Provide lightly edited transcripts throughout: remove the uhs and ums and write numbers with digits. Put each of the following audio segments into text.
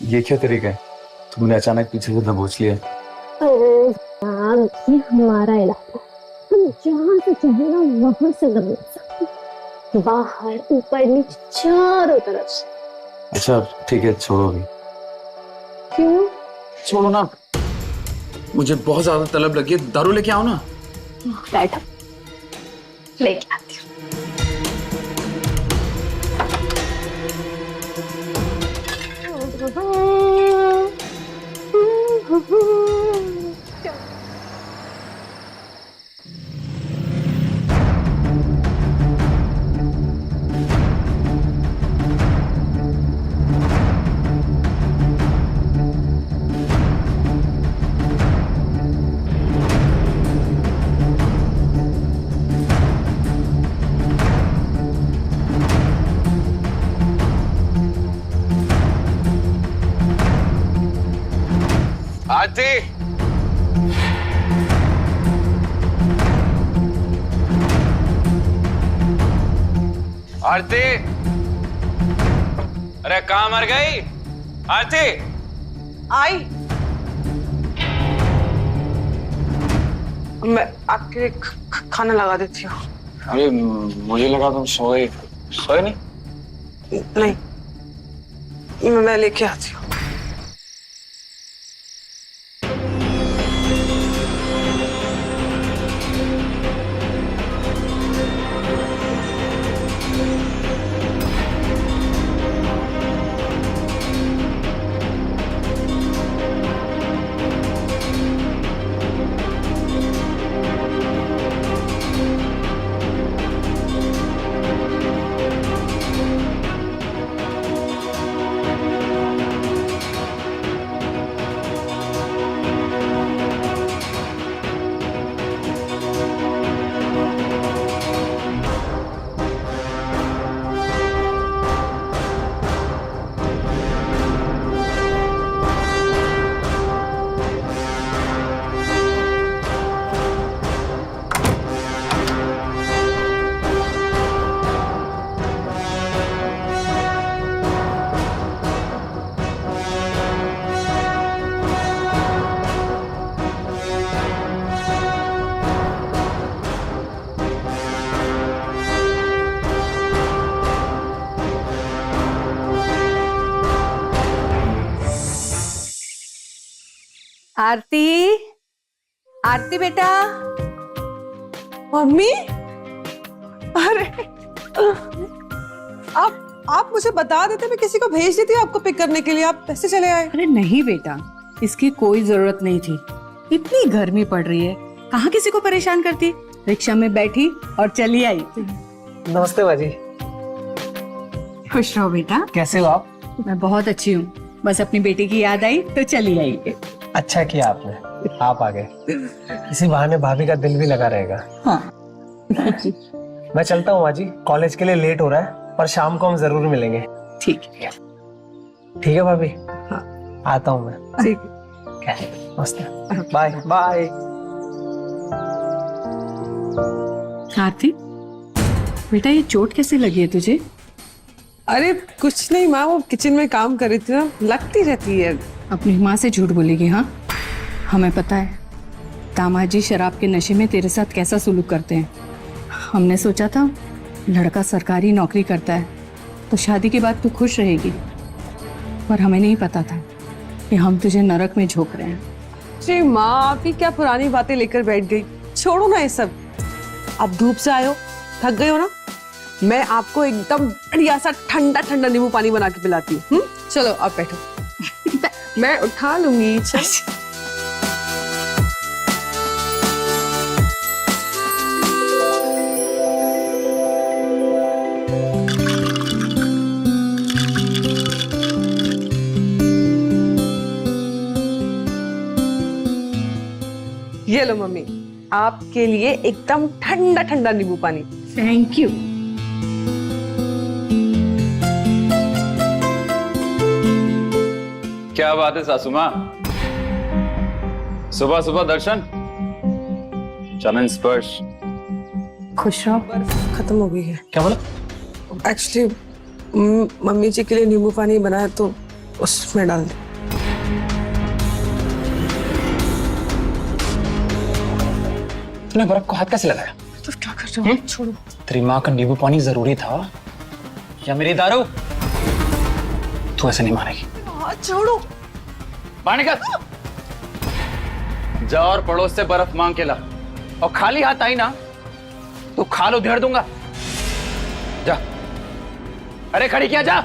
ये क्या तरीका है? तुमने अचानक पीछे से दबोच लिया। अरे यार, ये हमारा इलाका, हम जहाँ से चाहे ना वहां से दबोच सकते, बाहर ऊपर नीचे चारों तरफ से। अच्छा ठीक है, छोड़ो अभी। क्यों? छोड़ो ना, मुझे बहुत ज्यादा तलब लगी है। दारू लेके आओ ना। बैठो, लेके आती हूँ। आरती, आरती, अरे कहाँ मर गई आरती? आई, मैं आपके लिए खाना लगा देती हूँ। अरे मुझे लगा तुम सोए सोए नहीं। नहीं, मैं लेके आती हूँ। आरती, आरती बेटा। मम्मी, अरे आप मुझे बता देते, मैं किसी को भेज देती आपको पिक करने के लिए। आप कैसे चले आए? अरे नहीं बेटा, इसकी कोई जरूरत नहीं थी। इतनी गर्मी पड़ रही है, कहाँ किसी को परेशान करती। रिक्शा में बैठी और चली आई। नमस्ते बाजी। खुश रहो बेटा। कैसे हो आप? मैं बहुत अच्छी हूँ, बस अपनी बेटी की याद आई तो चली आई। अच्छा किया आपने, आप आ गए। इसी बहाने भाभी का दिल भी लगा रहेगा। हाँ। मैं चलता हूँ बाजी, कॉलेज के लिए लेट हो रहा है, पर शाम को हम जरूर मिलेंगे। ठीक है। ठीक है भाभी। हाँ। आता हूँ मैं। ठीक है। नमस्ते। Bye bye. आरती बेटा, ये चोट कैसे लगी है तुझे? अरे कुछ नहीं माँ, वो किचन में काम कर रही थी ना, लगती रहती है। अपनी माँ से झूठ बोलेगी? हाँ, हमें पता है दामाद जी शराब के नशे में तेरे साथ कैसा सुलूक करते हैं। हमने सोचा था लड़का सरकारी नौकरी करता है तो शादी के बाद तू खुश रहेगी, पर हमें नहीं पता था कि हम तुझे नरक में झोंक रहे हैं। जी माँ, आप ही क्या पुरानी बातें लेकर बैठ गई। छोड़ो ना ये सब। आप धूप से आए हो, थक गए हो ना, मैं आपको एकदम बढ़िया सा ठंडा ठंडा नींबू पानी बना के पिलाती हूँ। चलो आप बैठो। मैं उठा लूंगी। चल। ये लो मम्मी, आपके लिए एकदम ठंडा ठंडा नींबू पानी। Thank you. क्या बात है सासू माँ, सुबह सुबह दर्शन, चरण स्पर्श। खुश रहो। खत्म हो गई है। क्या बोला? एक्चुअली मम्मी जी के लिए नींबू पानी बनाया तो उसमें डाल दे। तूने बर्फ को हाथ कैसे लगाया? तो क्या कर रहे हो? छोड़ो। तेरी माँ का नींबू पानी जरूरी था या मेरी दारू? तू ऐसे नहीं मानेगी। हाथ छोड़ो। बाहर निकल। जा और पड़ोस से बर्फ मांग के ला, और खाली हाथ आई ना तो खाल उधेड़ दूंगा। जा। अरे खड़ी क्या, जा।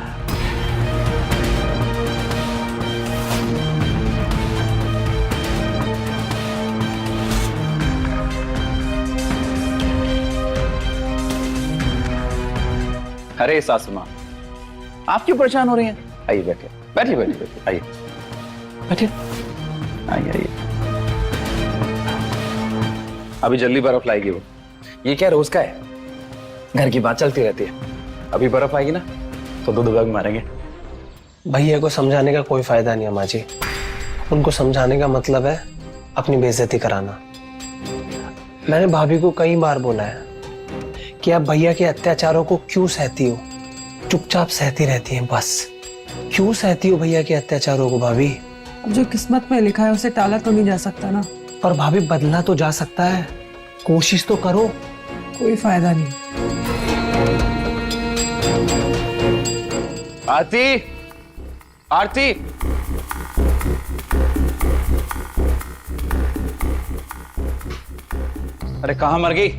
अरे सासू माँ, आप क्यों परेशान हो रही हैं? आइए बैठिए, बैठिए बैठिए बैठिए, आइए बैठिए, आइए आइए। अभी जल्दी बर्फ लाएगी वो। ये क्या रोज का है? घर की बात चलती रहती है। अभी बर्फ आएगी ना तो दो दुबक मारेंगे। भैया को समझाने का कोई फायदा नहीं अम्मा जी। उनको समझाने का मतलब है अपनी बेइज्जती कराना। मैंने भाभी को कई बार बोला है कि आप भैया के अत्याचारों को क्यों सहती हो, चुपचाप सहती रहती हैं बस। क्यों सहती हो भैया के अत्याचारों को भाभी? अब जो किस्मत में लिखा है उसे टाला तो नहीं जा सकता ना। पर भाभी बदलना तो जा सकता है, कोशिश तो करो। कोई फायदा नहीं। आरती, आरती, अरे कहाँ मर गई?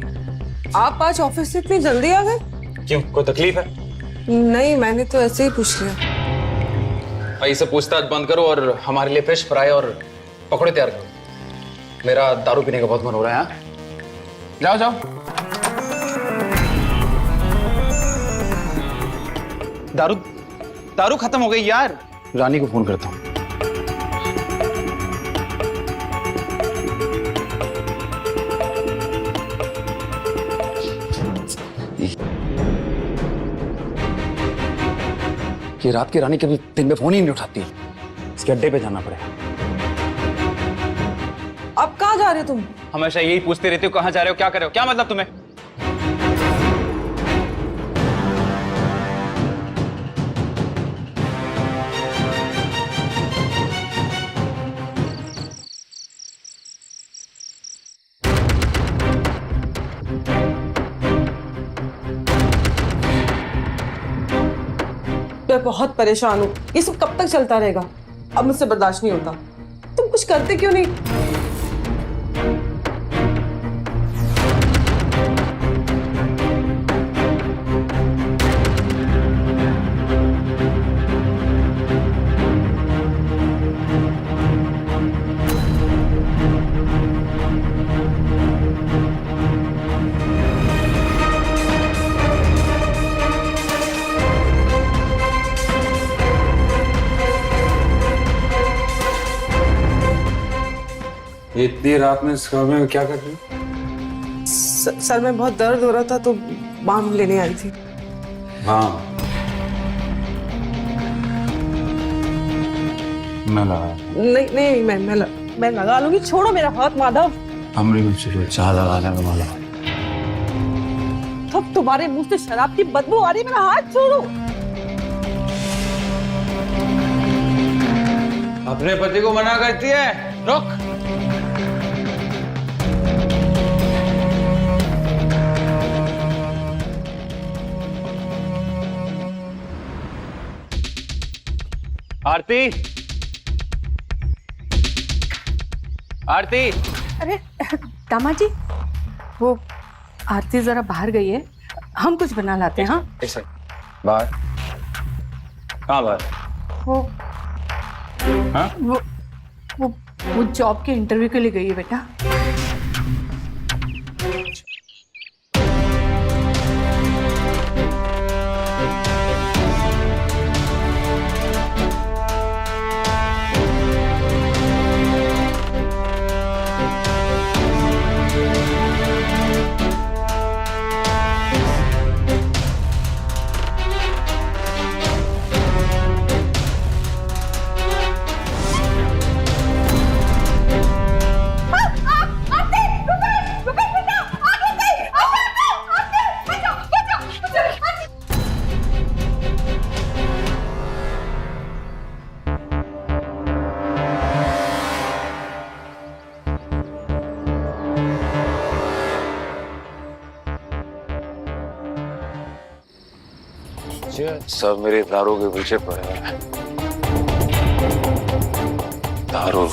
आप आज ऑफिस से इतनी जल्दी आ गए? क्यों, कोई तकलीफ है? नहीं, मैंने तो ऐसे ही पूछ लिया। भाई से पूछताछ बंद करो और हमारे लिए फ्रेश फ्राई और पकौड़े तैयार करो। मेरा दारू पीने का बहुत मन हो रहा है। हाँ? जाओ जाओ। दारू दारू खत्म हो गई यार। रानी को फोन करता हूँ। ये रात की रानी कभी दिन में फोन ही नहीं उठाती। इसके अड्डे पे जाना पड़ेगा। अब कहाँ जा रहे हो तुम? हमेशा यही पूछते रहते हो, कहाँ जा रहे हो, क्या कर रहे हो, क्या मतलब तुम्हें? मैं बहुत परेशान हूँ। ये सब कब तक चलता रहेगा? अब मुझसे बर्दाश्त नहीं होता। तुम कुछ करते क्यों नहीं? इतनी रात में इस कमरे में क्या कर रही हो? सर में बहुत दर्द हो रहा था तो बाम लेने आई थी। हाँ, मैं लगा। नहीं नहीं, मैं लगा लूंगी। छोड़ो मेरा हाथ माधव। कमरे में चलो, चाह लगाने का माला। तब तुम्हारे मुंह से शराब की बदबू आ रही है। मेरा हाथ छोड़ो। अपने पति को मना करती है? रुक। आरती, आरती। अरे दामाद जी, वो आरती जरा बाहर गई है, हम कुछ बना लाते हैं। हाँ, बाहर? कहाँ बाहर? वो हाँ? वो जॉब के इंटरव्यू के लिए गई है बेटा। सब मेरे दारू के पीछे पड़े हैं। दारू।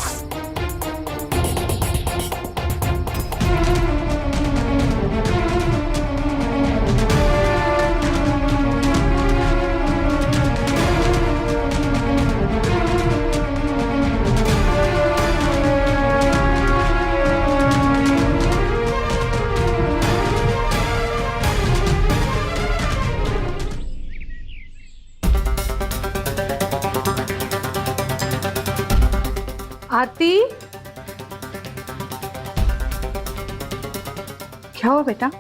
आरती, क्या हुआ बेटा?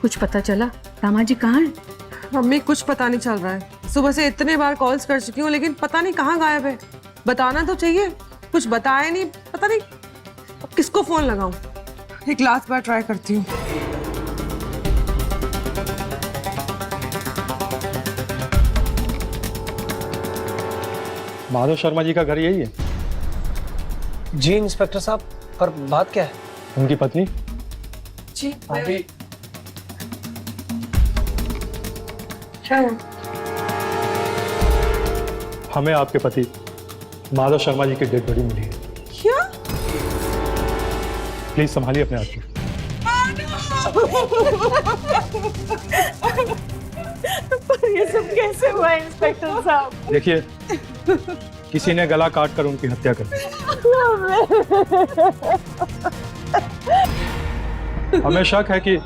कुछ पता चला? दामाजी कहाँ है? मम्मी कुछ पता नहीं चल रहा है। सुबह से इतने बार कॉल्स कर चुकी हूँ लेकिन पता नहीं कहाँ गायब है। बताना तो चाहिए, कुछ बताया नहीं। पता नहीं अब किसको फोन लगाऊं। एक लास्ट बार ट्राई करती हूँ। माधव शर्मा जी का घर यही है? जी इंस्पेक्टर साहब, पर बात क्या है? उनकी पत्नी? जी अभी क्या है? हमें आपके पति माधव शर्मा जी की डेड बॉडी मिली है। क्या? प्लीज संभालिए अपने आप को। पर ये सब कैसे हुआ इंस्पेक्टर साहब? देखिए, किसी ने गला काट कर उनकी हत्या कर दी। हमें शक है कि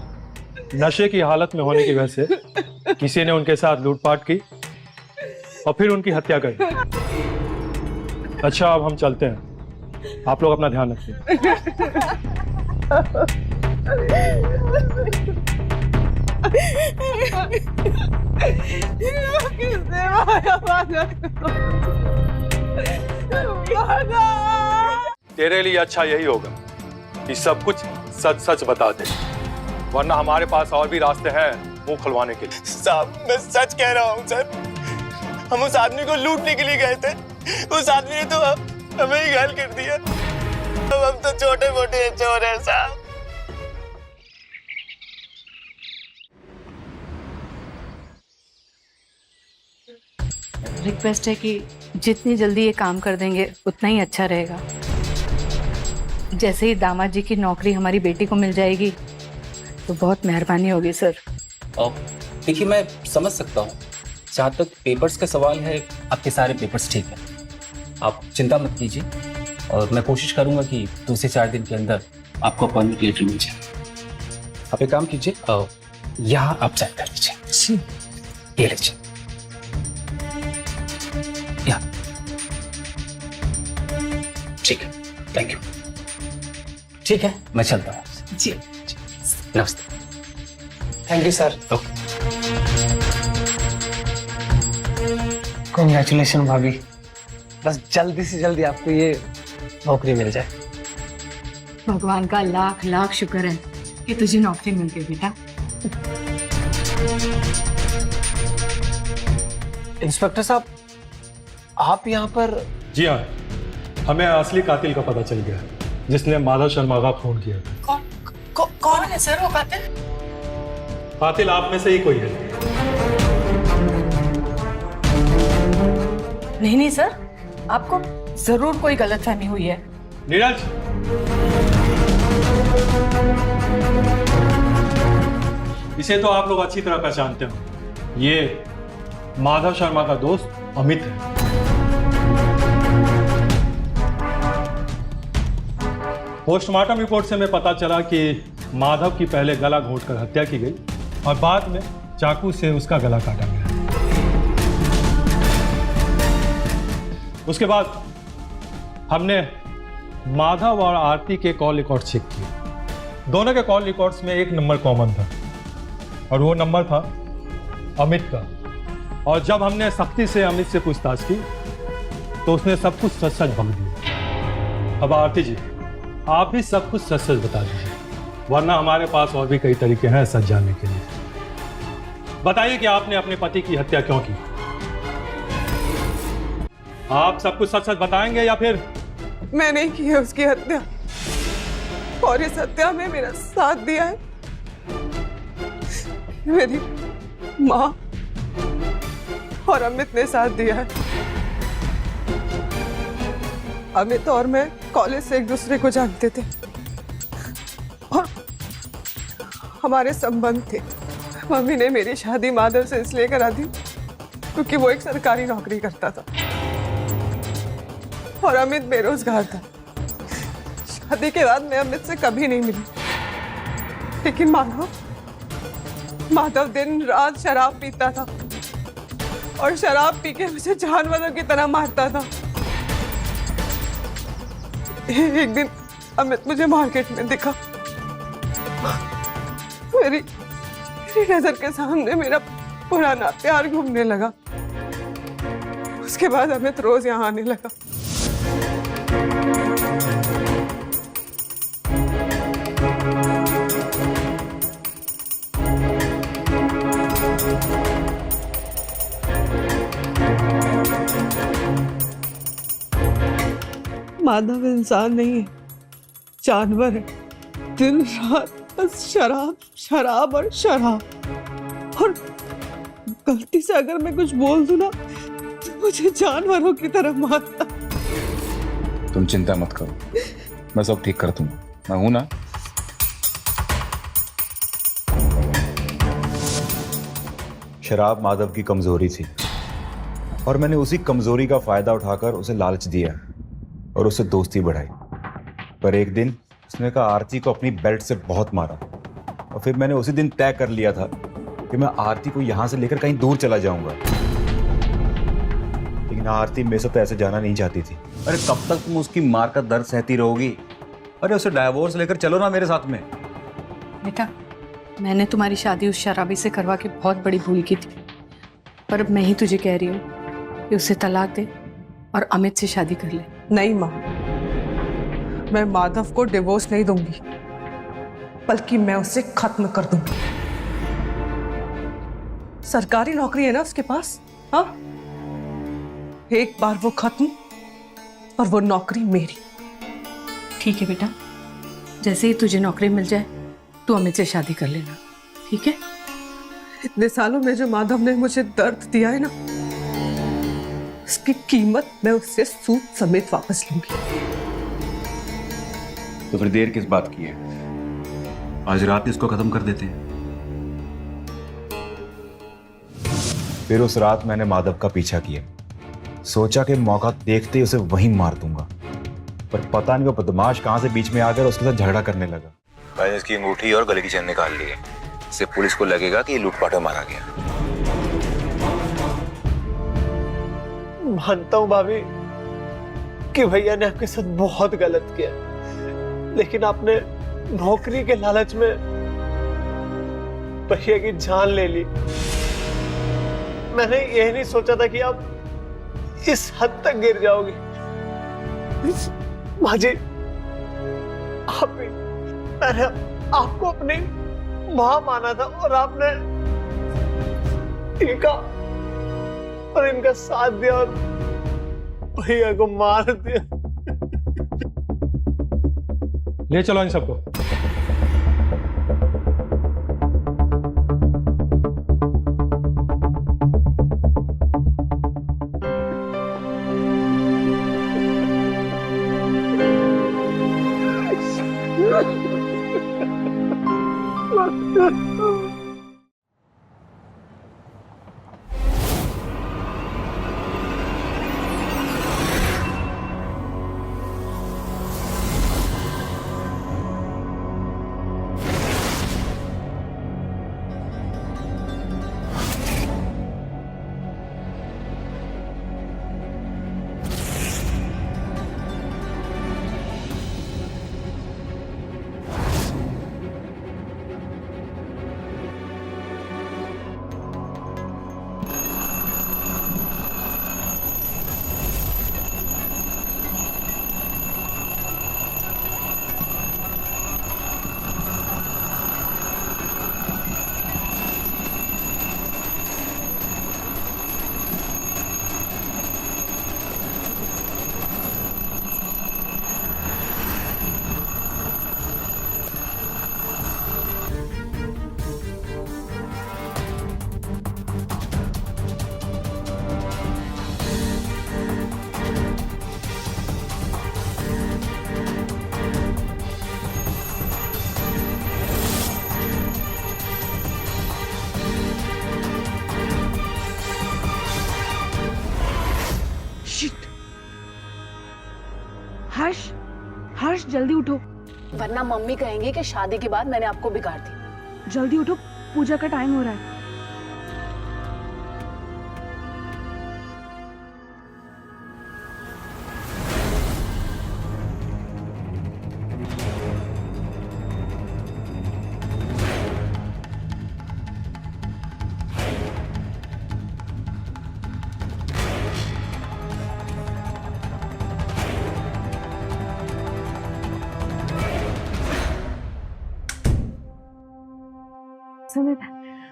नशे की हालत में होने की वजह से किसी ने उनके साथ लूटपाट की और फिर उनकी हत्या कर दी। अच्छा, अब हम चलते हैं। आप लोग अपना ध्यान रखिए। तेरे लिए अच्छा यही होगा कि सब कुछ सच सच बता दे, वरना हमारे पास और भी रास्ते हैं मुंह खुलवाने के लिए। साहब, मैं सच कह रहा हूँ सर। हम उस आदमी को लूटने के लिए गए थे। उस आदमी ने तो हमें ही घायल कर दिया। अब हम तो छोटे मोटे चोर हैं साहब। रिक्वेस्ट है कि जितनी जल्दी ये काम कर देंगे उतना ही अच्छा रहेगा। जैसे ही दामाद जी की नौकरी हमारी बेटी को मिल जाएगी तो बहुत मेहरबानी होगी सर। देखिए, मैं समझ सकता हूँ। जहाँ तक पेपर्स का सवाल है, आपके सारे पेपर्स ठीक है, आप चिंता मत कीजिए और मैं कोशिश करूँगा कि 2 से 4 दिन के अंदर आपको अपॉइंटमेंट लेटर मिल जाए। आप एक काम कीजिए, यहाँ आप साइन कर लीजिए। ये लीजिए, यहाँ। ठीक है, थैंक यू। ठीक है, मैं चलता हूँ। जी नमस्ते। Thank you sir. Okay. Congratulation भाभी, बस जल्दी से जल्दी आपको ये नौकरी मिल जाए। भगवान का लाख लाख शुक्र है कि तुझे नौकरी मिल गई बेटा। इंस्पेक्टर साहब, आप यहाँ पर? जी हाँ, हमें असली कातिल का पता चल गया है, जिसने माधव शर्मा का खून किया था। कौन है सर वो कातिल? कातिल आप में से ही कोई है। नहीं सर, आपको जरूर कोई गलतफहमी हुई है। नीरज, इसे तो आप लोग अच्छी तरह पहचानते हो। ये माधव शर्मा का दोस्त अमित है। पोस्टमार्टम रिपोर्ट से हमें पता चला कि माधव की पहले गला घोंटकर हत्या की गई और बाद में चाकू से उसका गला काटा गया। उसके बाद हमने माधव और आरती के कॉल रिकॉर्ड चेक किए। दोनों के कॉल रिकॉर्ड्स में एक नंबर कॉमन था और वो नंबर था अमित का। और जब हमने सख्ती से अमित से पूछताछ की तो उसने सब कुछ सच सच बक दिया। अब आरती जी, आप भी सब कुछ सच सच बता दीजिए, वरना हमारे पास और भी कई तरीके हैं सच जानने के लिए। बताइए कि आपने अपने पति की हत्या क्यों की? आप सब कुछ सच सच बताएंगे या फिर? मैं नहीं की है उसकी हत्या और इस हत्या में मेरा साथ दिया है मेरी माँ और अमित ने साथ दिया है। अमित और मैं कॉलेज से एक दूसरे को जानते थे और हमारे संबंध थे। मम्मी ने मेरी शादी माधव से इसलिए करा दी क्योंकि वो एक सरकारी नौकरी करता था और अमित बेरोजगार था। शादी के बाद मैं अमित से कभी नहीं मिली, लेकिन माधव दिन रात शराब पीता था और शराब पी के मुझे जानवरों की तरह मारता था। एक दिन अमित मुझे मार्केट में दिखा। मेरी नजर के सामने मेरा पुराना प्यार घूमने लगा। उसके बाद अमित रोज यहाँ आने लगा। माधव इंसान नहीं है, जानवर है। दिन रात बस शराब शराब और शराब। और गलती से अगर मैं कुछ बोल दूं ना तो मुझे जानवरों की तरह मारता। तुम चिंता मत करो, मैं सब ठीक कर दूंगा। मैं हूं ना। शराब माधव की कमजोरी थी और मैंने उसी कमजोरी का फायदा उठाकर उसे लालच दिया और उससे दोस्ती बढ़ाई। पर एक दिन उसने कहा आरती को अपनी बेल्ट से बहुत मारा और फिर मैंने उसी दिन तय कर लिया था कि मैं आरती को यहां से लेकर कहीं दूर चला जाऊंगा। लेकिन आरती मेरे से तो ऐसे जाना नहीं चाहती थी। अरे कब तक तुम उसकी मार का दर्द सहती रहोगी? अरे उसे डाइवोर्स लेकर चलो ना मेरे साथ में। बेटा, मैंने तुम्हारी शादी उस शराबी से करवा के बहुत बड़ी भूल की थी, पर अब मैं ही तुझे कह रही हूँ कि उसे तलाक दे और अमित से शादी कर ले। नहीं माँ, मैं माधव को डिवोर्स नहीं दूंगी, बल्कि मैं उसे खत्म कर दूंगी। सरकारी नौकरी है ना उसके पास। हाँ, एक बार वो खत्म और वो नौकरी मेरी। ठीक है बेटा, जैसे ही तुझे नौकरी मिल जाए तू अमित से शादी कर लेना, ठीक है? इतने सालों में जो माधव ने मुझे दर्द दिया है ना, उसकी कीमत मैं उससे सूद समेत वापस लूंगी। तो फिर देर किस बात की है? आज रात इसको खत्म कर देते हैं। फिर उस रात मैंने माधव का पीछा किया, सोचा कि मौका देखते ही उसे वहीं मार दूंगा, पर पता नहीं वो बदमाश कहां से बीच में आकर उसके साथ झगड़ा करने लगा। मैंने इसकी अंगूठी और गले की चेन निकाल ली है। इससे पुलिस को लगेगा कि ये लूटपाट में मारा गया। मानता हूँ भाभी कि भैया ने आपके साथ बहुत गलत किया, लेकिन आपने नौकरी के लालच में भैया की जान ले ली। मैंने यह नहीं सोचा था कि आप इस हद तक गिर जाओगी। माँ जी, मैंने आपको अपनी मां माना था और आपने इनका साथ दिया और भैया को मार दिया। ले चलो इन सबको। हर्ष, हर्ष जल्दी उठो, वरना मम्मी कहेंगे कि शादी के बाद मैंने आपको बिगाड़ दी। जल्दी उठो, पूजा का टाइम हो रहा है। सुमित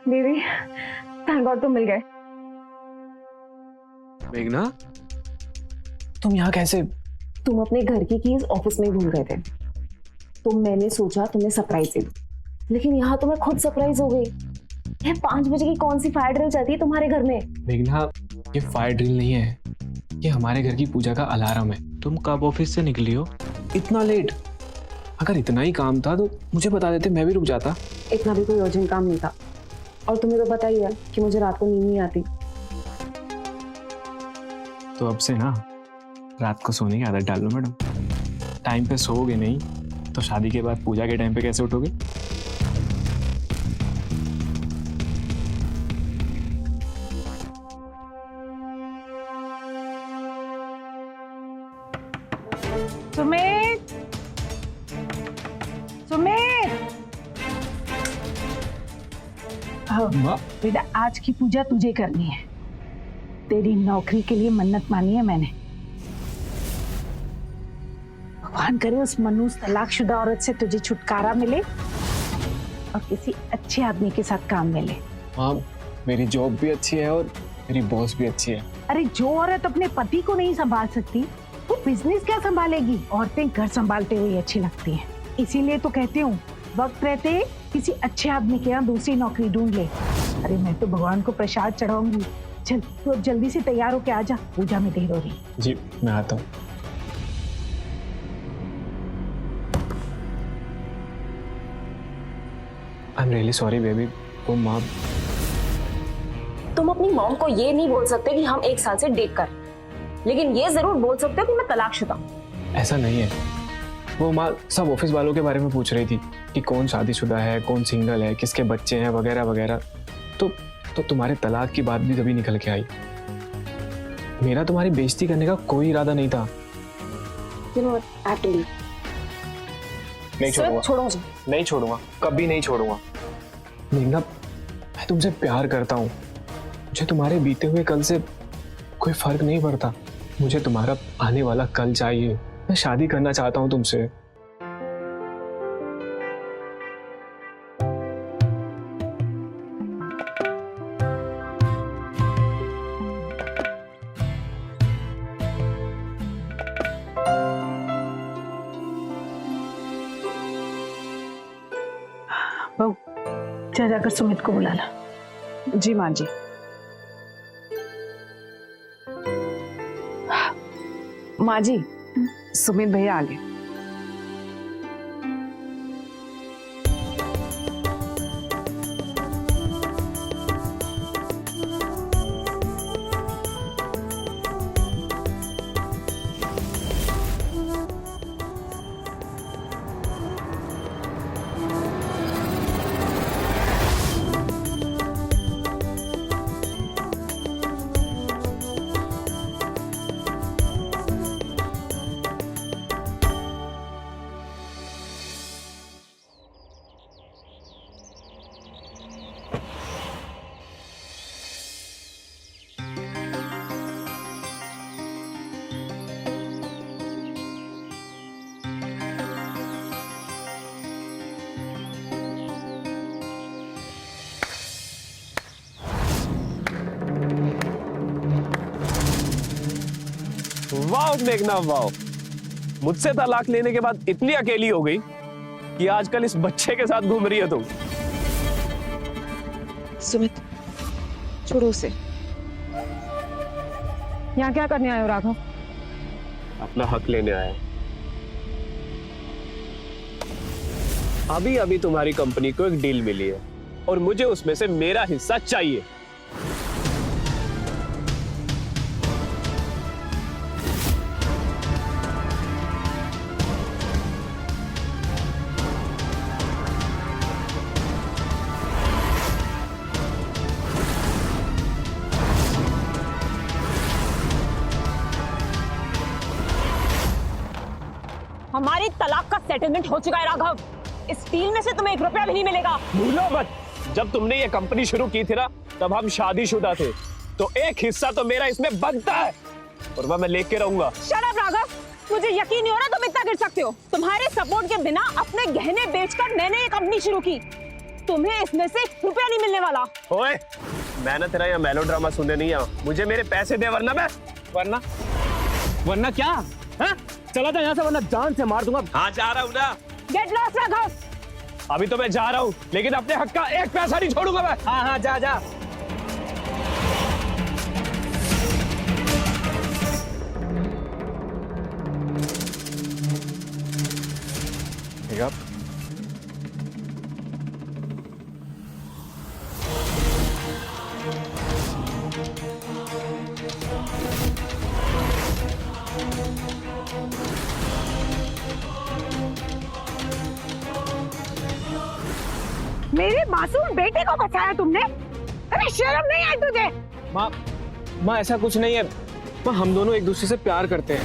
दीदी, थैंक गॉड तुम मिल गए। मेघना, तुम यहाँ कैसे? तुम अपने घर की कीज ऑफिस में भूल गए थे, तो मैंने सोचा तुम्हें सरप्राइज दे, लेकिन यहाँ तो मैं खुद सरप्राइज हो गई। ये 5 बजे की कौन सी फायर ड्रिल चलती है तुम्हारे घर में? मेघना, ये फायर ड्रिल नहीं है, ये हमारे घर की पूजा का अलार्म है। तुम कब ऑफिस से निकली हो? इतना लेट? अगर इतना ही काम था तो मुझे बता देते, मैं भी रुक जाता। इतना भी कोई अर्जेंट काम नहीं था, और तुम्हें तो पता ही है कि मुझे रात को नींद नहीं आती। तो अब से ना रात को सोने की आदत डाल लो मैडम। टाइम पे सोओगे नहीं तो शादी के बाद पूजा के टाइम पे कैसे उठोगे? सुमित, सुमित, बेटा आज की पूजा तुझे करनी है। तेरी नौकरी के लिए मन्नत मानी है मैंने। भगवान करे उस मनूस तलाकशुदा औरत से तुझे छुटकारा मिले और किसी अच्छे आदमी के साथ काम मिले। हाँ, मेरी जॉब भी अच्छी है और मेरी बॉस भी अच्छी है। अरे जो औरत अपने पति को नहीं संभाल सकती वो बिजनेस क्या संभालेगी? औरतें घर संभालते हुए अच्छी लगती हैं, इसीलिए तो कहती हूँ वक्त रहते किसी अच्छे आदमी के यहाँ दूसरी नौकरी ढूंढ ले। अरे मैं तो भगवान को प्रसाद चढ़ाऊंगी। चल तू अब जल्दी से तैयार होके आ जा, पूजा में देर हो रही। जी मैं आता हूँ। I am really sorry baby. वो माँ, तुम अपनी मॉम को ये नहीं बोल सकते कि हम 1 साल से डेट कर, लेकिन ये जरूर बोल सकते हो कि मैं तलाकशुदा हूं। ऐसा नहीं है। वो माँ सब ऑफिस वालों के बारे में पूछ रही थी कि कौन शादीशुदा है, कौन सिंगल है, किसके बच्चे हैं वगैरह वगैरह। तो तुम्हारे तलाक की बात भी तभी निकल के आई। मेरा तुम्हारी बेइज्जती करने का कोई इरादा नहीं था। You know what? I have to leave. नहीं छोड़ूंगा, छोड़ो मुझे। नहीं छोड़ूंगा, कभी नहीं छोड़ूंगा। मेघना, मैं तुमसे प्यार करता हूँ। मुझे तुम्हारे बीते हुए कल से कोई फर्क नहीं पड़ता। मुझे तुम्हारा आने वाला कल चाहिए। मैं शादी करना चाहता हूँ तुमसे। बहू जा जाकर सुमित को बुलाना। जी माँ जी। माँ जी, सुमित भैया आ गए। वाह मेघना वाह, मुझसे तलाक लेने के बाद इतनी अकेली हो गई कि आजकल इस बच्चे के साथ घूम रही है तुम। सुमित, छोड़ो उसे। यहाँ क्या करने आए हो राघव? अपना हक लेने आया। अभी अभी तुम्हारी कंपनी को एक डील मिली है और मुझे उसमें से मेरा हिस्सा चाहिए। हमारी तलाक का सेटलमेंट हो चुका है राघव। इस डील में से तुम्हें 1 रुपया भी नहीं मिलेगा। भूलो मत, जब तुमने ये कंपनी शुरू की थी ना, तब हम शादीशुदा थे, तो एक हिस्सा तो मेरा इसमें बनता है और वह मैं लेके रहूंगा। शट अप राघव, मुझे यकीन नहीं हो रहा तुम इतना गिर सकते हो। तुम्हारे सपोर्ट के बिना अपने गहने बेचकर मैंने ये कंपनी शुरू की, तुम्हें इसमें से 1 रुपया नहीं मिलने वाला। ओए, मैं ना तेरा यहाँ मेलोड्रामा सुनने नहीं आया, मुझे मेरे पैसे दे वरना क्या? हाँ? चला जा यहाँ से वरना जान से मार दूंगा। हाँ जा रहा हूँ ना। Get lost Raghav. अभी तो मैं जा रहा हूँ, लेकिन अपने हक का 1 पैसा नहीं छोड़ूंगा मैं। हाँ हाँ जा जा। ठीक है आप? मेरे मासूम बेटे को बचाया तुमने, अरे शर्म नहीं आई तुझे? माँ ऐसा कुछ नहीं है माँ, हम दोनों एक दूसरे से प्यार करते हैं।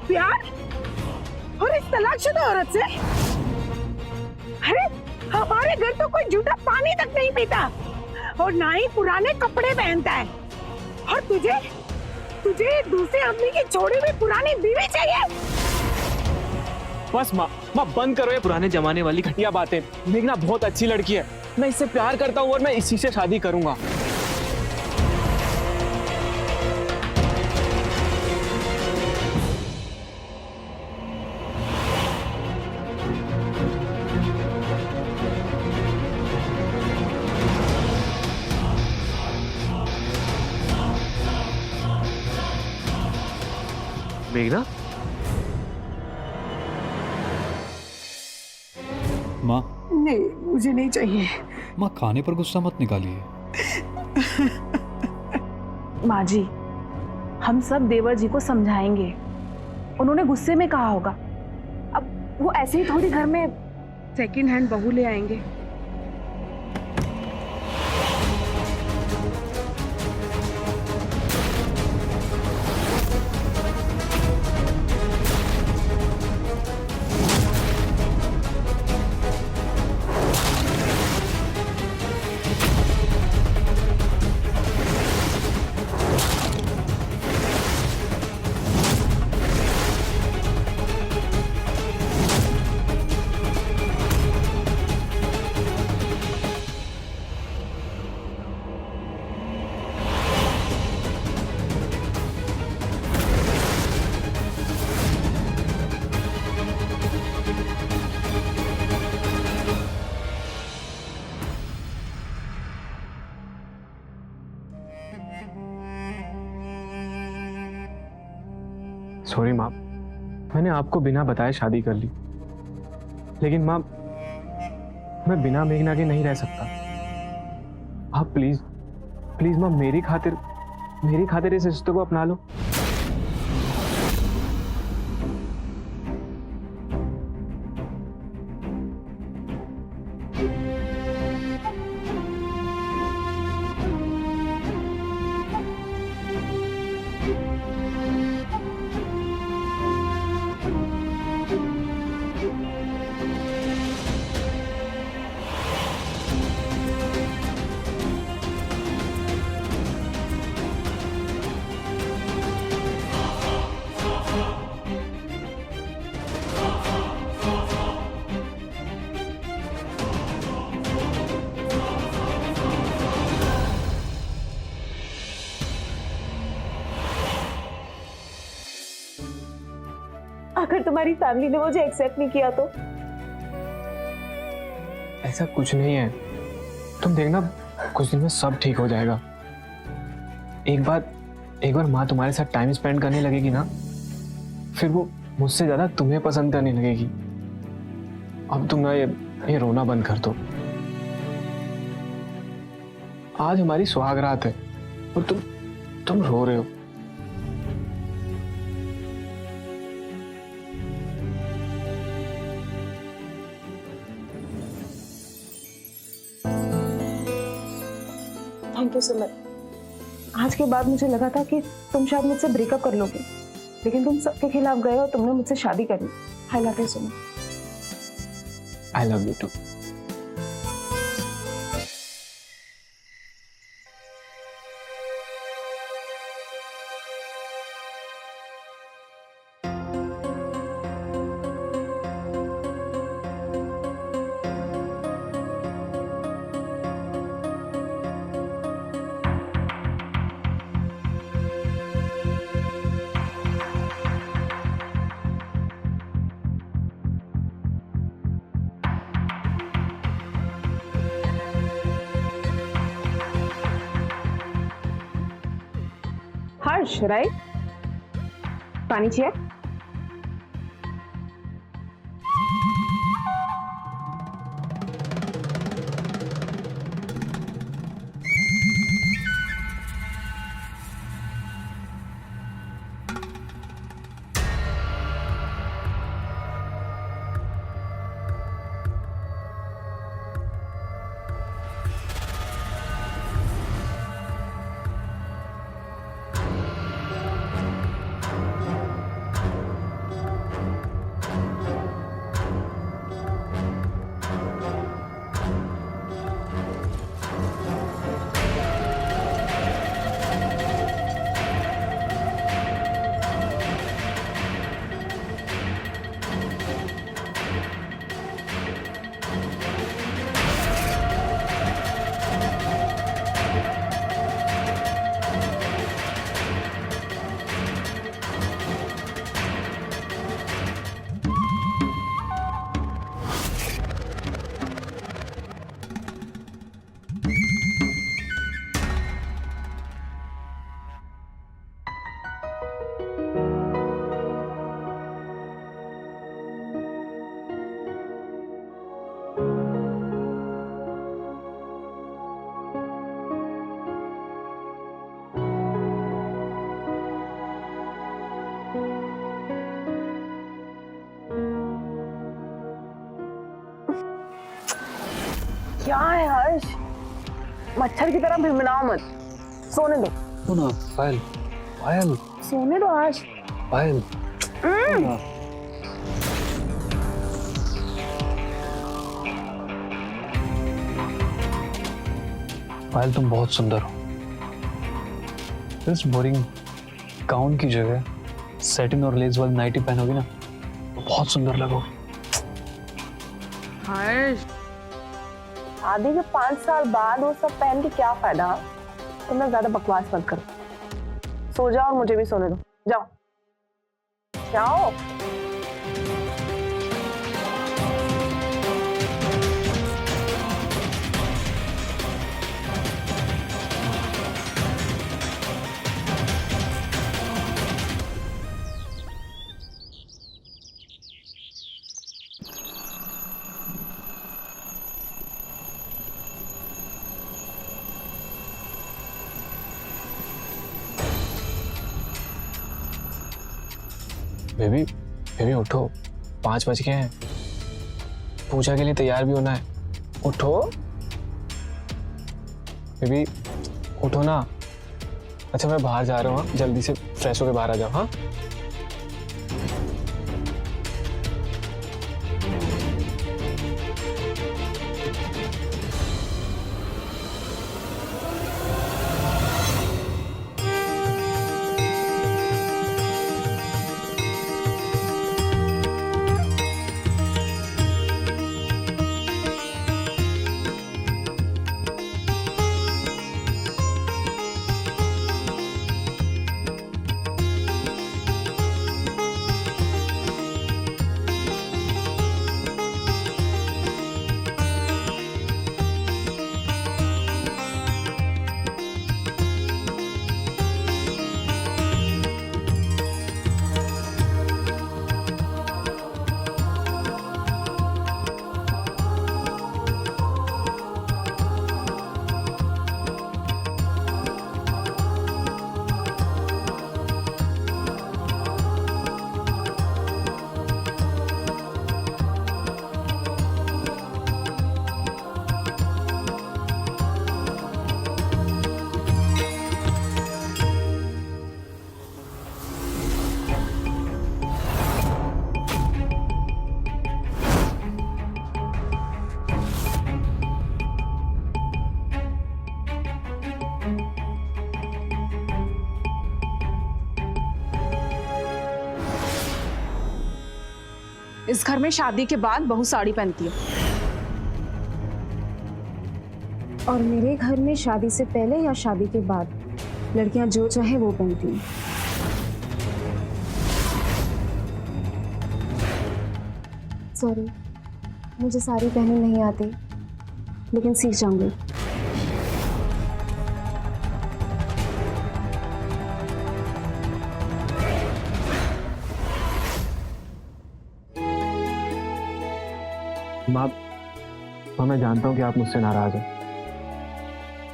प्यार? और इस तलाकशुदा औरत से? अरे हमारे घर तो कोई जूठा पानी तक नहीं पीता और ना ही पुराने कपड़े पहनता है, और तुझे दूसरे आदमी की छोड़ी हुई पुरानी बीवी चाहिए? बस माँ बंद करो ये पुराने जमाने वाली घटिया बातें। मेघना बहुत अच्छी लड़की है, मैं इससे प्यार करता हूँ और मैं इसी से शादी करूंगा। मेघना, माँ नहीं, मुझे नहीं चाहिए। माँ खाने पर गुस्सा मत निकालिए। माँ जी, हम सब देवर जी को समझाएंगे, उन्होंने गुस्से में कहा होगा। अब वो ऐसे ही थोड़ी घर में सेकंड हैंड बहू ले आएंगे। सॉरी माँ, मैंने आपको बिना बताए शादी कर ली, लेकिन माँ मैं बिना मेघना के नहीं रह सकता। आप प्लीज माँ मेरी खातिर इस रिश्ते को अपना लो। अगर तुम्हारी फैमिली ने मुझे एक्सेप्ट नहीं किया तो? ऐसा कुछ नहीं है, तुम देखना कुछ दिन में सब ठीक हो जाएगा। एक बार माँ तुम्हारे साथ टाइम स्पेंड करने लगेगी ना, फिर वो मुझसे ज्यादा तुम्हें पसंद करने लगेगी। अब तुम ना ये रोना बंद कर दो। आज हमारी सुहागरात है और तुम रो रहे हो। Thank you so much. आज के बाद मुझे लगा था कि तुम शायद मुझसे ब्रेकअप कर लोगे, लेकिन तुम सबके खिलाफ गए और तुमने मुझसे शादी कर ली। I love you Suman. I love you too. Harsh, right? पानी चाहिए? क्या है हर्ष? मच्छर की तरह भिनभिनाओ मत, सोने दो। सुनो पायल, पायल सोने दो हर्ष। पायल। पायल तुम बहुत सुंदर हो। इस बोरिंग गाउन की जगह सैटिन और लेस वाली नाइटी पहनोगी ना तो बहुत सुंदर लगोगी। हर्ष, शादी के 5 साल बाद वो सब पहन के क्या फायदा? तुम ज्यादा बकवास मत करो, सो जाओ और मुझे भी सोने दो। जाओ जाओ। बेबी, बेबी उठो, 5 बज गए हैं। पूजा के लिए तैयार भी होना है। उठो बेबी, उठो ना। अच्छा मैं बाहर जा रहा हूँ, जल्दी से फ्रेश होकर बाहर आ जाओ। हाँ इस घर में शादी के बाद बहू साड़ी पहनती है, और मेरे घर में शादी से पहले या शादी के बाद लड़कियां जो चाहे वो पहनती हैं। सॉरी, मुझे साड़ी पहननी नहीं आती, लेकिन सीख जाऊंगी। माँ, मैं जानता हूँ कि आप मुझसे नाराज हैं।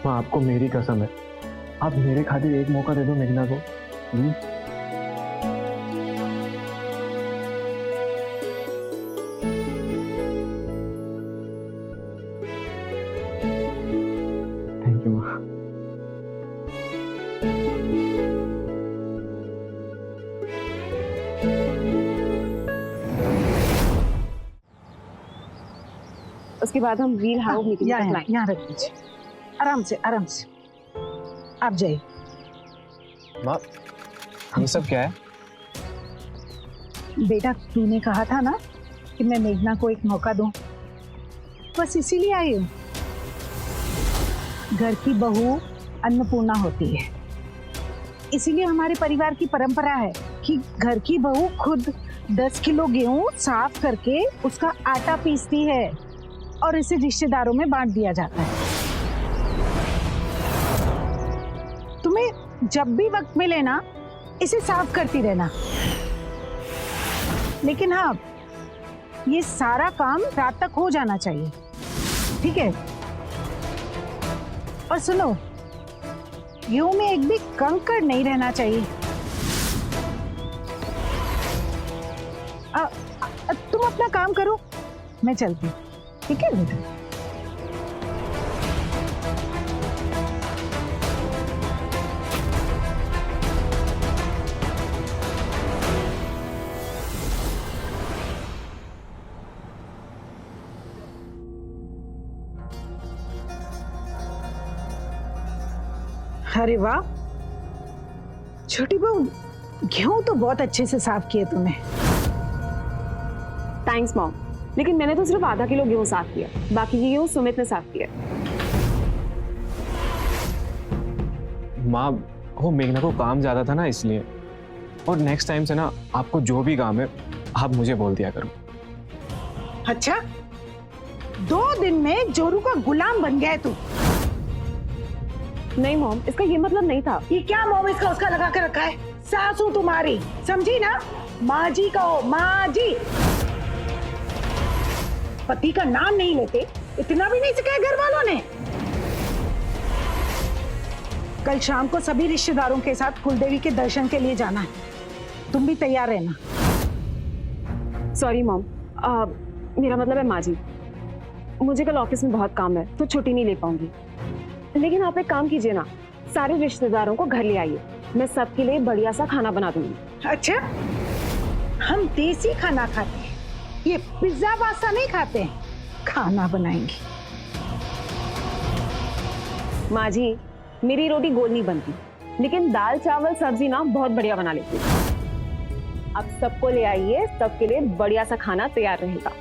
माँ, आपको मेरी कसम है, आप मेरे खातिर एक मौका दे दो मेघना को। थैंक यू माँ। उसके बाद हम व्हील हाउस मीटिंग यहाँ यहाँ रख दीजिए, आराम से आराम से। आप जाइए। माँ, ये सब क्या है? बेटा, तूने कहा था ना कि मैं मेघना को एक मौका दूं, बस इसीलिए आई हूँ। घर की बहू अन्नपूर्णा होती है, इसीलिए हमारे परिवार की परंपरा है कि घर की बहू खुद 10 किलो गेहूं साफ करके उसका आटा पीसती है और इसे रिश्तेदारों में बांट दिया जाता है। तुम्हें जब भी वक्त मिले ना, इसे साफ करती रहना। लेकिन हाँ, ये सारा काम रात तक हो जाना चाहिए, ठीक है? और सुनो, गेहूं में एक भी कंकड़ नहीं रहना चाहिए। तुम अपना काम करो, मैं चलती हूँ, ठीक है बेटा? अरे वाह, छोटी बहू, गेहूं तो बहुत अच्छे से साफ किए तूने। थैंक्स मॉम, लेकिन मैंने तो सिर्फ आधा किलो गेहूं साफ किया, बाकी की गेहूं सुमित ने साफ किया। माँ, वो मेघना को काम ज्यादा था ना, इसलिए। और नेक्स्ट टाइम से ना, आपको जो भी काम है आप मुझे बोल दिया करो। अच्छा, 2 दिन में जोरू का गुलाम बन गया है तू। नहीं मॉम, इसका ये मतलब नहीं था। ये क्या मॉम इसका उसका लगा के रखा है? सासू तुम्हारी, समझी ना? माँ जी कहो, माँ जी। पति का नाम नहीं लेते, इतना भी नहीं सिखाया घर वालों ने। कल शाम को सभी रिश्तेदारों के साथ कुलदेवी के दर्शन के लिए जाना है, तुम भी तैयार रहना। सॉरी मॉम, मेरा मतलब है माँ जी, मुझे कल ऑफिस में बहुत काम है तो छुट्टी नहीं ले पाऊंगी। लेकिन आप एक काम कीजिए ना, सारे रिश्तेदारों को घर ले आइए, मैं सबके लिए बढ़िया सा खाना बना दूंगी। अच्छा, हम देसी खाना खाते हैं, ये पिज्जा पास्ता नहीं खाते हैं, खाना बनाएंगे। माँ जी, मेरी रोटी गोल नहीं बनती, लेकिन दाल चावल सब्जी ना बहुत बढ़िया बना लेती हूँ। आप सबको ले आइए, सबके लिए बढ़िया सा खाना तैयार रहेगा।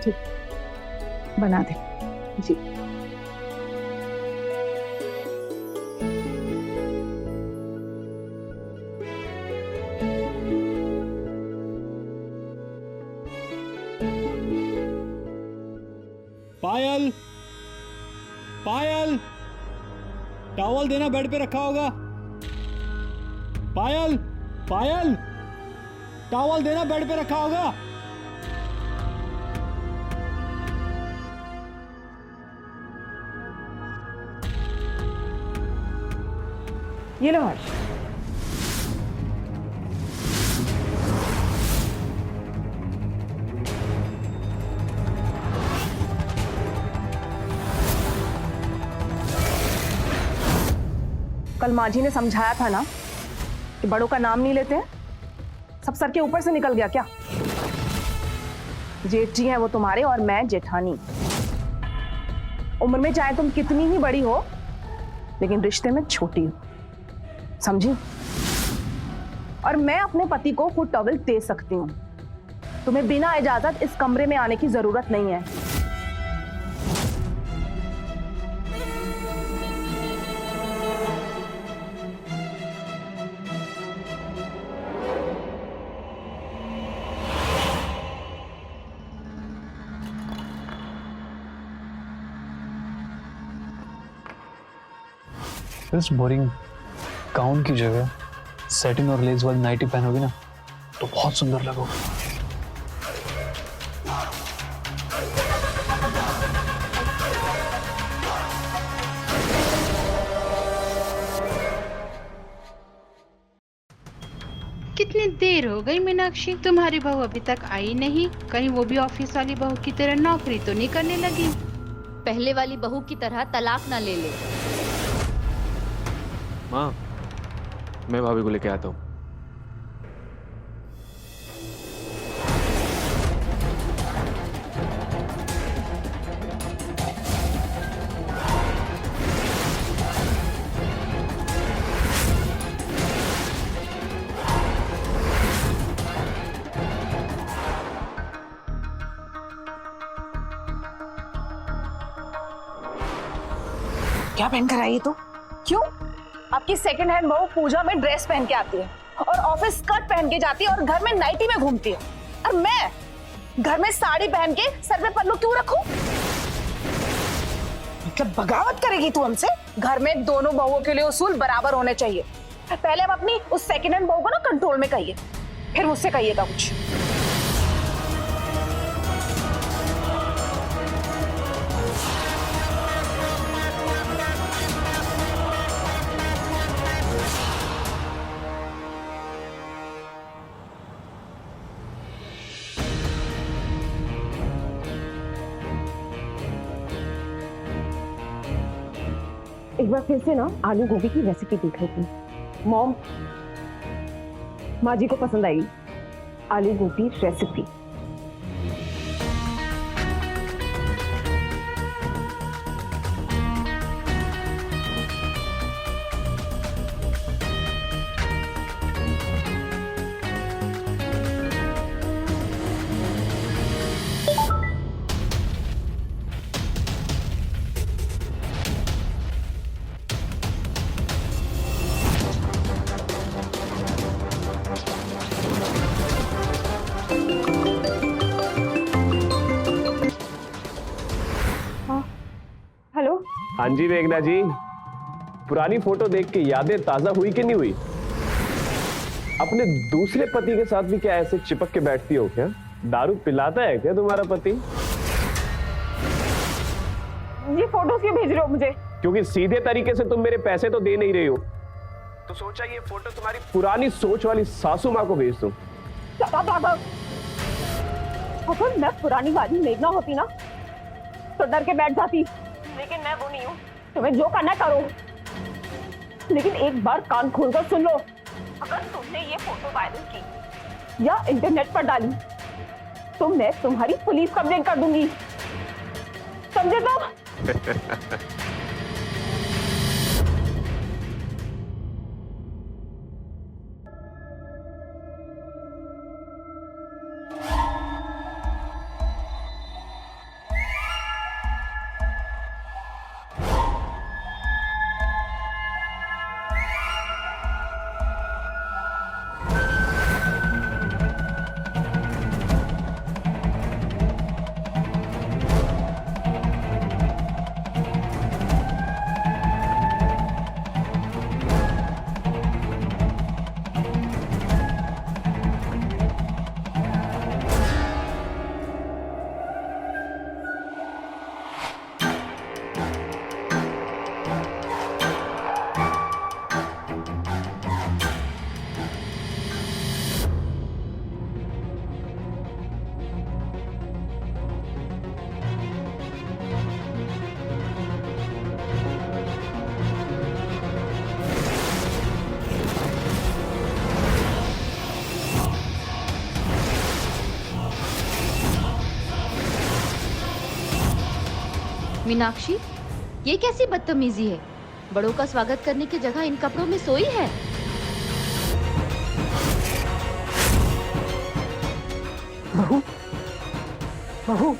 ठीक, बना दे जी। पायल, पायल, टॉवल देना, बेड पे रखा होगा। पायल, पायल, टॉवल देना, बेड पे रखा होगा। ये लो हर्ष। कल माँ जी ने समझाया था ना कि बड़ों का नाम नहीं लेते हैं, सब सर के ऊपर से निकल गया क्या? जेठ जी हैं वो तुम्हारे और मैं जेठानी। उम्र में चाहे तुम कितनी ही बड़ी हो, लेकिन रिश्ते में छोटी हो, समझी? और मैं अपने पति को फुट टॉवल दे सकती हूँ। तुम्हें बिना इजाजत इस कमरे में आने की जरूरत नहीं है। इस बोरिंग गाउन की जगह सैटिन और लेस वाली नाइटी पहनोगी ना तो बहुत सुंदर लगोगे। कितनी देर हो गई मीनाक्षी, तुम्हारी बहू अभी तक आई नहीं? कहीं वो भी ऑफिस वाली बहू की तरह नौकरी तो नहीं करने लगी? पहले वाली बहू की तरह तलाक ना ले ले। माँ, मैं भाभी को लेके आता हूँ। क्या पहनकर आई है तू? क्यों? आपकी सेकंड हैंड बहू पूजा में ड्रेस पहन के आती है और ऑफिस स्कर्ट पहन के जाती है और घर में नाइटी में घूमती है, और मैं घर में साड़ी पहन के सर पे पल्लू क्यों रखूं? मतलब बगावत करेगी तू हमसे? घर में दोनों बहुओं के लिए उसूल बराबर होने चाहिए। पहले आप अपनी उस सेकंड हैंड बहू को ना कंट्रोल में कहिए, फिर मुझसे कहिएगा कुछ। एक बार फिर से ना आलू गोभी की रेसिपी देख रही थी। मॉम, माँ जी को पसंद आएगी आलू गोभी रेसिपी। हाँ जी मेघना जी, पुरानी फोटो देख के यादें ताजा हुई कि नहीं हुई? अपने दूसरे पति के साथ भी क्या ऐसे चिपक के बैठती हो क्या? दारू पिलाता है क्या तुम्हारा पति? ये फोटोज क्यों भेज रहे हो मुझे? क्योंकि सीधे तरीके से तुम मेरे पैसे तो दे नहीं रही हो, तो सोचा ये फोटो तुम्हारी पुरानी सोच वाली सासू माँ को भेज दूं। अगर मैं पुरानी वाली मेघना होती ना तो डर के बैठ जाती, लेकिन मैं वो नहीं हूँ। तुम्हें जो करना करो, लेकिन एक बार कान खोलकर सुन लो, अगर तुमने ये फोटो वायरल की या इंटरनेट पर डाली तो मैं तुम्हारी पुलिस कंप्लेंट कर दूंगी, समझे तुम? मीनाक्षी, ये कैसी बदतमीजी है? बड़ों का स्वागत करने की जगह इन कपड़ों में सोई है। बहू बहू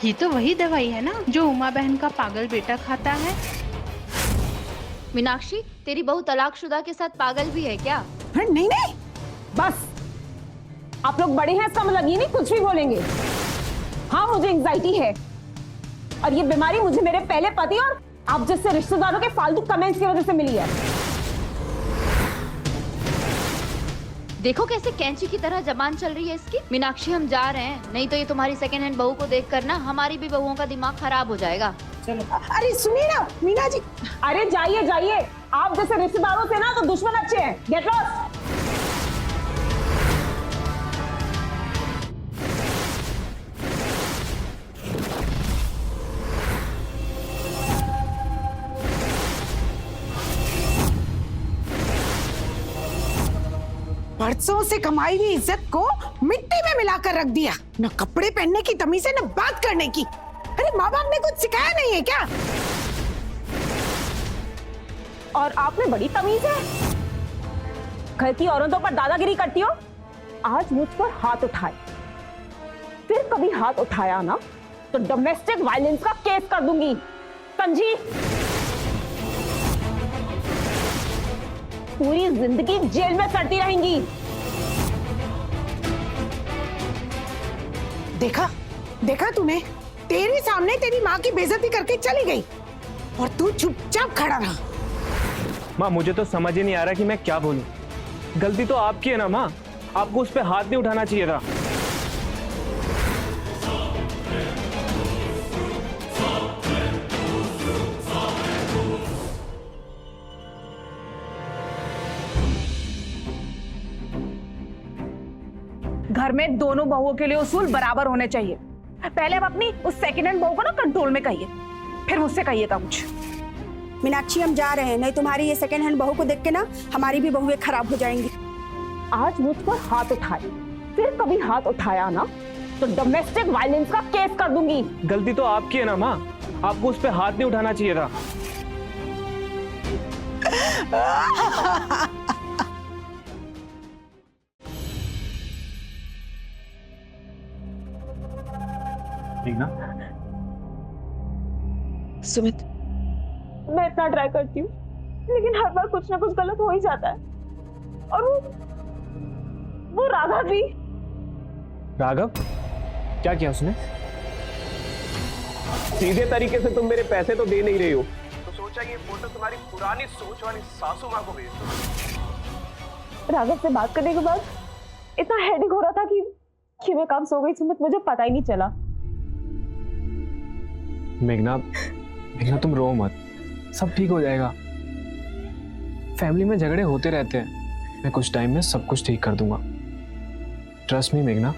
ये तो वही दवाई है ना जो उमा बहन का पागल बेटा खाता है। मीनाक्षी, तेरी बहू तलाकशुदा के साथ पागल भी है क्या? नहीं नहीं, बस आप लोग बड़े हैं, इसका मतलब ये नहीं कुछ भी बोलेंगे। हाँ, मुझे एंजाइटी है और ये बीमारी मुझे मेरे पहले पति और आप जैसे रिश्तेदारों के फालतू कमेंट्स की वजह से मिली है। देखो कैसे कैंची की तरह जबान चल रही है इसकी। मीनाक्षी, हम जा रहे हैं, नहीं तो ये तुम्हारी सेकेंड हैंड बहू को देखकर ना हमारी भी बहुओं का दिमाग खराब हो जाएगा। चलो। अरे सुनिए ना मीना जी। अरे जाइए जाइए, आप जैसे रिश्तेदारों से ना तो दुश्मन अच्छे हैं। Get lost. परसों से कमाई हुई इज्जत को मिट्टी में मिलाकर रख दिया। न कपड़े पहनने की तमीज है, न बात करने की। अरे माँ बाप ने कुछ सिखाया नहीं है क्या? और आप में बड़ी तमीज है, घर की औरतों पर दादागिरी करती हो। आज मुझ पर हाथ उठाए, फिर कभी हाथ उठाया ना तो डोमेस्टिक वायलेंस का केस कर दूंगी। समझी? पूरी जिंदगी जेल में सड़ती रहेंगी। देखा देखा तूने, तेरे सामने तेरी माँ की बेइज्जती करके चली गई और तू चुपचाप खड़ा रहा। माँ, मुझे तो समझ ही नहीं आ रहा कि मैं क्या बोलूं। गलती तो आपकी है ना माँ, आपको उस पर हाथ नहीं उठाना चाहिए था। घर में दोनों बहुओं के लिए उसूल बराबर होने चाहिए। पहले आप अपनी उस सेकंड हैंड बहू को ना कंट्रोल में कहिए, फिर मुझसे कहिएगा कुछ। मीनाक्षी, हम जा रहे हैं, नहीं तुम्हारी ये सेकंड हैंड बहू को देख के ना हमारी भी बहुएं खराब हो जाएंगी। आज मुझ पर हाथ उठाए, फिर कभी हाथ उठाया ना तो डोमेस्टिक वायलेंस का केस कर दूंगी। गलती तो आपकी है ना माँ, आपको उस पर हाथ नहीं उठाना चाहिए था। ठीक ना? सुमित, मैं इतना ट्राई करती हूँ लेकिन हर बार कुछ ना कुछ गलत हो ही जाता है। और वो राघव भी। राघव? क्या किया उसने? सीधे तरीके से तुम मेरे पैसे तो दे नहीं रही हो, तो सोचा ये फोटो तुम्हारी पुरानी सोच वाली सासू माँ को भेज दो। राघव से बात करने के बाद इतना हेडेक हो रहा था कि मैं काम सो गई सुमित, मुझे पता ही नहीं चला। मेघना, तुम रो मत, सब ठीक हो जाएगा। फैमिली में झगड़े होते रहते हैं, मैं कुछ टाइम में सब कुछ ठीक कर दूंगा। ट्रस्ट मी मेघना।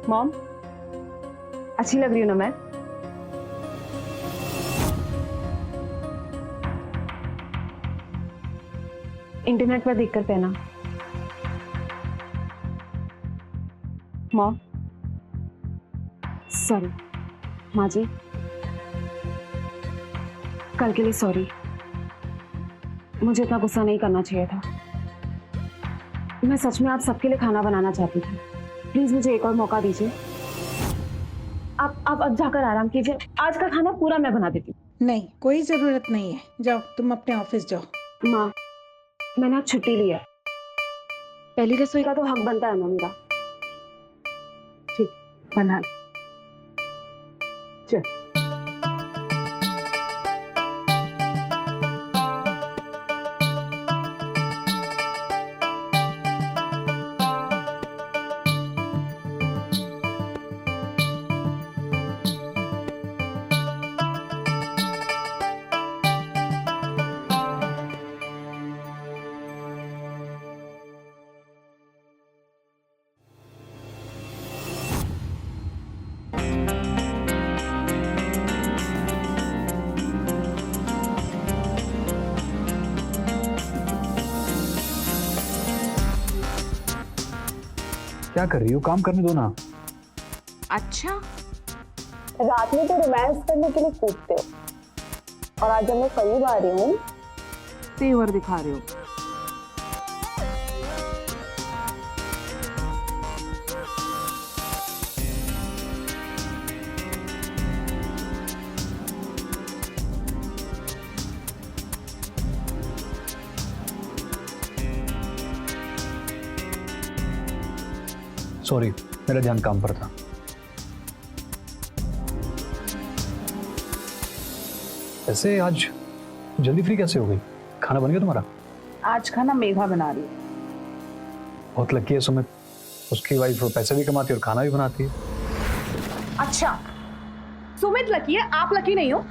मॉम, अच्छी लग रही हूँ ना मैं? इंटरनेट पर देखकर पहना। Mom, sorry. माँ जी, कल के लिए सॉरी। मुझे इतना गुस्सा नहीं करना चाहिए था। मैं सच में आप सबके लिए खाना बनाना चाहती थी। प्लीज मुझे एक और मौका दीजिए। आप अब जाकर आराम कीजिए। आज का खाना पूरा मैं बना देती हूँ। नहीं, कोई जरूरत नहीं है, जाओ तुम अपने ऑफिस जाओ। माँ, मैंने आज छुट्टी ली है। पहली रसोई का तो हक बनता है ना मेरा। ठीक, बना लो। चल। क्या कर रही हो? काम करने दो ना। अच्छा, रात में तो रोमांस करने के लिए कूदते हो और आज जब मैं करीब आ रही हूँ तेवर दिखा रहे हो। सॉरी, मेरा ध्यान काम पर था। ऐसे आज जल्दी फ्री कैसे हो गई? खाना बन गया तुम्हारा? आज खाना मेघा बना रही है। बहुत लकी है सुमित, उसकी वाइफ पैसे भी कमाती है और खाना भी बनाती है। अच्छा, सुमित लकी है, आप लकी नहीं हो।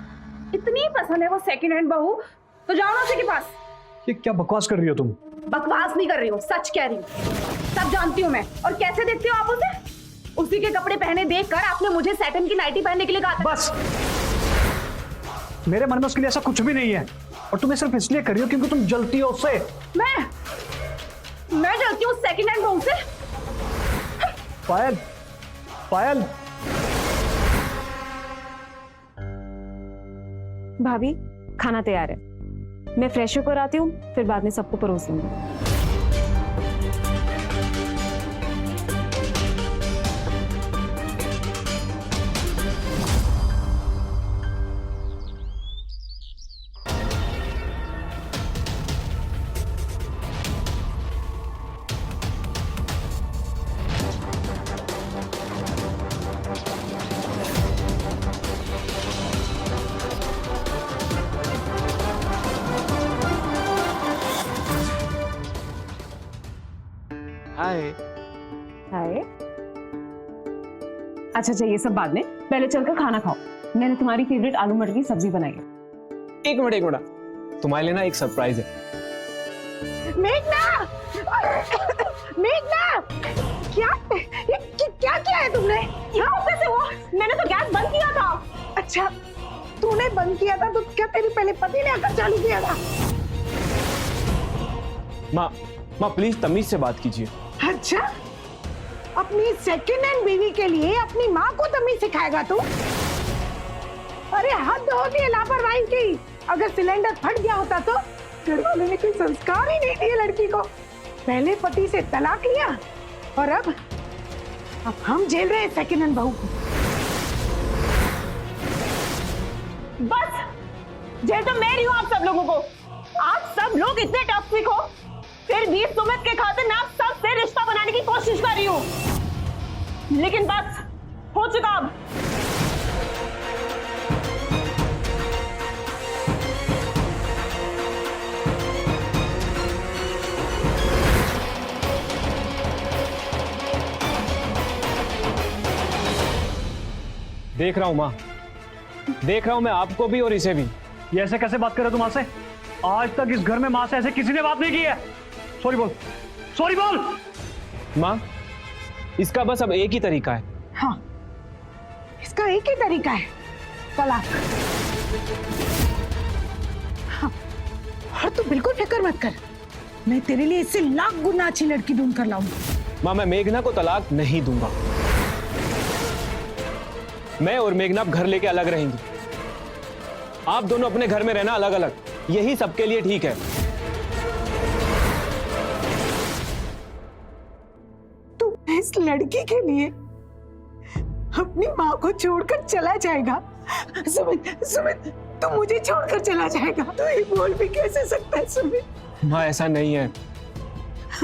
इतनी पसंद है वो सेकंड हैंड बहू, तो जाओ ना उसी के पास। ये क्या बकवास कर रही हो तुम? बकवास नहीं कर रही हूँ, सच कह रही हूँ। सब जानती हूँ मैं। और कैसे देखती हो आप उसे? उसी के कपड़े पहने देखकर आपने मुझे सैटिन की नाइटी पहनने के लिए कहा था। बस, मेरे मन में उसके लिए ऐसा कुछ भी नहीं है और तुम्हें सिर्फ इसलिए कर रही हो क्योंकि तुम जलती हो उससे। मैं जलती हूँ सेकंड हैंड बहू से? पायल, पायल। भाभी, खाना तैयार है, मैं फ्रेश होकर आती हूँ, फिर बाद में सबको परोस दूंगी। हाय। हाय। अच्छा, ये सब बाद में, पहले चलकर खाना खाओ। मैंने तुम्हारी फेवरेट आलू मटर की सब्जी बनाई है। एक मिनट, तुम्हारे लिए ना एक सरप्राइज है। मेघना, मेघना, क्या किया है तुमने? कैसे हुआ? मैंने तो गैस बंद किया था। अच्छा, तूने बंद किया था तो क्या तेरे पहले पति ने आकर चालू किया था? माँ प्लीज तमीज से बात कीजिए। अच्छा, अपनी सेकंड हैंड बीवी के लिए अपनी माँ को तमीज सिखाएगा तू? अरे हद होती है लापरवाही की। अगर सिलेंडर फट गया होता तो घर वालों ने कोई संस्कार ही नहीं दिए लड़की को। पहले पति से तलाक लिया और अब हम झेल रहे हैं सेकंड हैंड बहू को। बस, झेल तो मैं रही हूँ आप सब लोगों को। आप सब लोग इतने टॉक्सिक हो, फिर भी सुमित के खातिर मैं आप सबसे रिश्ता बनाने की कोशिश कर रही हूँ, लेकिन बस हो चुका अब। देख रहा हूँ माँ, देख रहा हूँ मैं आपको भी और इसे भी। ये ऐसे कैसे बात कर रहे हो तुम माँ से? आज तक इस घर में माँ से ऐसे किसी ने बात नहीं की है। सॉरी बोल, सॉरी बोल। माँ, इसका बस अब एक ही तरीका है। हाँ, इसका एक ही तरीका है, तलाक। हाँ, और तू बिल्कुल फिक्र मत कर, मैं तेरे लिए इससे लाख गुना अच्छी लड़की ढूंढ कर लाऊंगा। माँ, मैं मेघना को तलाक नहीं दूंगा। मैं और मेघना अब घर लेके अलग रहेंगी। आप दोनों अपने घर में रहना अलग अलग, यही सबके लिए ठीक है। तू इस लड़की के लिए अपनी माँ को छोड़कर चला जाएगा? सुमित, तू मुझे छोड़कर चला जाएगा? तू ये बोल भी कैसे सकता है सुमित? माँ, ऐसा नहीं है।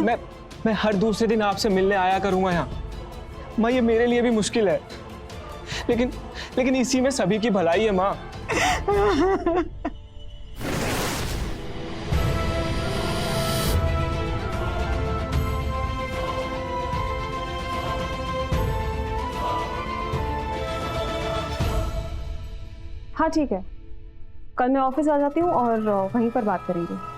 मैं हर दूसरे दिन आपसे मिलने आया करूंगा यहाँ। माँ, ये मेरे लिए भी मुश्किल है, लेकिन इसी में सभी की भलाई है माँ। हाँ ठीक है, कल मैं ऑफिस आ जाती हूँ और वहीं पर बात करेंगे।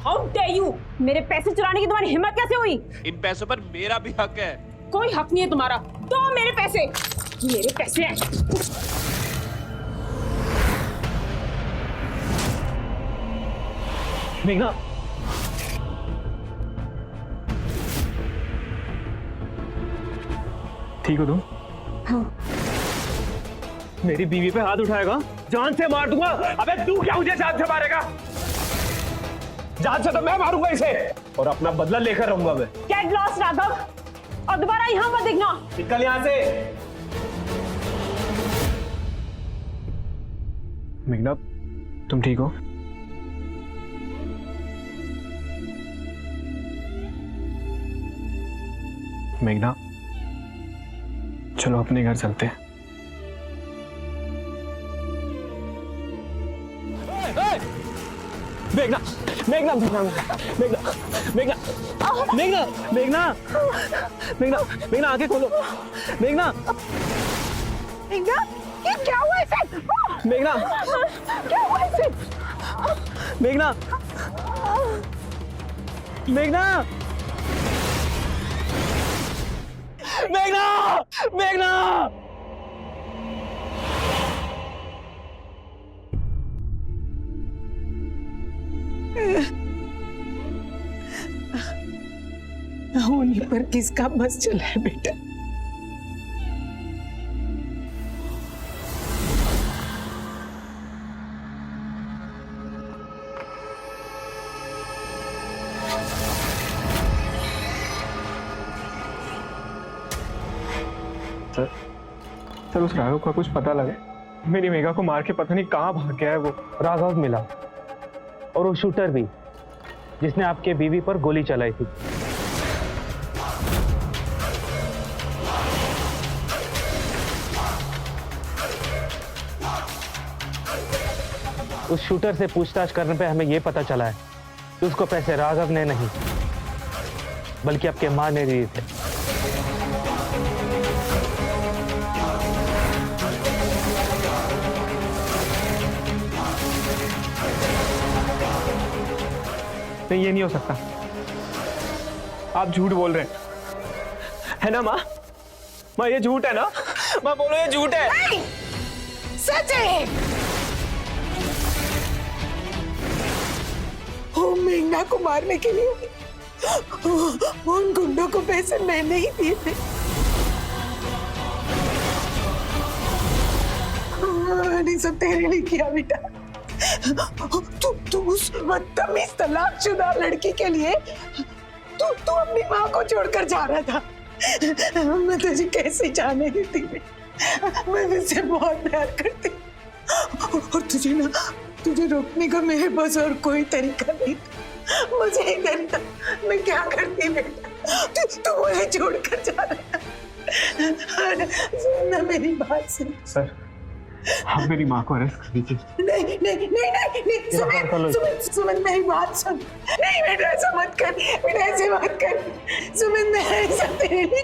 हाउ डेयर यू, मेरे पैसे चुराने की तुम्हारी हिम्मत कैसे हुई? इन पैसों पर मेरा भी हक है। कोई हक नहीं है तुम्हारा, दो मेरे पैसे, मेरे पैसे हैं। मेघना, ठीक हो तुम? हाँ। मेरी बीवी पे हाथ उठाएगा, जान से मार दूंगा। अबे तू क्या मुझे जान से मारेगा? जान से तो मैं मारूंगा इसे, और अपना बदला लेकर रहूंगा मैं। गेट लॉस्ट राघव, और दोबारा यहाँ मत दिखना। निकल यहाँ से। मेघना, तुम ठीक हो? मेघना, चलो अपने घर चलते हैं। मेघना, मेघना, मेघना, मेघना, मेघना, मेघना, मेघना, मेघना, मेघना, आंखें खोलो। मेघना, मेघना, ये क्या हुआ इसे? मेघना, क्या हुआ इसे? मेघना, मेघना, मेघना, मेघना। होने पर किसका बस चला है बेटा? सर उस राघव का कुछ पता लगे? मेरी मेघा को मार के पता नहीं कहाँ भाग गया है वो। राघव मिला, और वो शूटर भी, जिसने आपके बीवी पर गोली चलाई थी। उस शूटर से पूछताछ करने पे हमें यह पता चला है कि उसको पैसे राघव ने नहीं बल्कि आपके मां ने दिए थे। नहीं, ये नहीं हो सकता। आप झूठ बोल रहे हैं, है ना माँ? माँ ये झूठ है ना? माँ बोलो ये झूठ है। नहीं, सच है। वो मेघना को मारने के लिए उन गुंडों को पैसे मैंने ही दिए थे। मैंने सब तेरे लिए किया बेटा। तू उस बदतमीज तलाकशुदा लड़की के लिए तू अपनी माँ को छोड़कर जा रहा था। मैं तुझे कैसे जाने देती? मैं तुझसे बहुत प्यार करती और तुझे रोकने का मेरे पास और कोई तरीका नहीं था। मुझे ही डर था, मैं क्या करती बेटा? तू मुझे छोड़कर जा रहा था। सुनना मेरी बात सुन। सर, आप मेरी माँ को अरेस्ट कर दीजिए। नहीं नहीं नहीं नहीं, सुमित मेरी बात सुन। नहीं बेटा, ऐसा मत कर बेटा, ऐसे मत कर सुमित। मैं ऐसा तेरे लिए